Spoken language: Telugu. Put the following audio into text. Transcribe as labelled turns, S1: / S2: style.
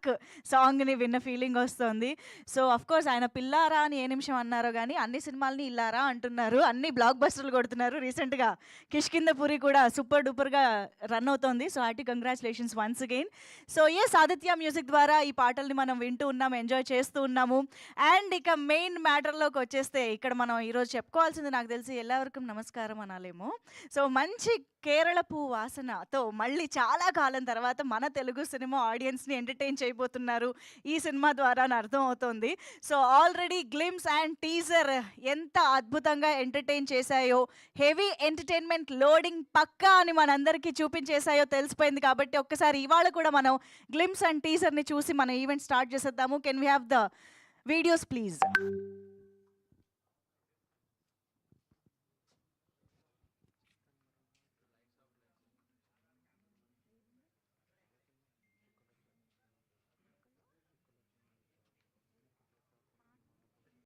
S1: బ్యాక్ సాంగ్ని విన్న ఫీలింగ్ వస్తుంది. సో కోర్స్ ఆయన పిల్లారా అని ఏ నిమిషం అన్నారో కానీ అన్ని సినిమాలని ఇల్లారా అంటున్నారు, అన్ని బ్లాక్ బస్టర్లు కొడుతున్నారు. రీసెంట్గా కిష్కిందపురి కూడా సూపర్ డూపర్గా రన్ అవుతోంది. So hearty congratulations once again. So Aditya music ద్వారా ఈ పాటల్ని మనం వింటూ ఉన్నాము, ఎంజాయ్ చేస్తూ ఉన్నాము. అండ్ ఇక మెయిన్ మ్యాటర్లోకి వచ్చేస్తే ఇక్కడ మనం ఈరోజు చెప్పుకోవాల్సింది నాకు తెలిసి ಎಲ್ಲರಿకం నమస్కారం అనాలేమో. సో మంచి కేరళ పువ్వు వాసనతో మళ్ళీ చాలా కాలం తర్వాత మన తెలుగు సినిమా ఆడియన్స్ని ఎంటర్టైన్ చేయబోతున్నారు ఈ సినిమా ద్వారా అని అర్థం అవుతుంది. So already glimpse and teaser ఎంత అద్భుతంగా ఎంటర్టైన్ చేశాయో, హెవీ ఎంటర్టైన్మెంట్ లోడింగ్ పక్కా అని మనందరికీ చూపించేశాయో తెలిసిపోయింది. కాబట్టి ఒక్కసారి ఇవాళ కూడా మనం గ్లిమ్స్ అండ్ టీజర్ని చూసి మన ఈవెంట్ స్టార్ట్ చేసేద్దాము. Can we have the videos please?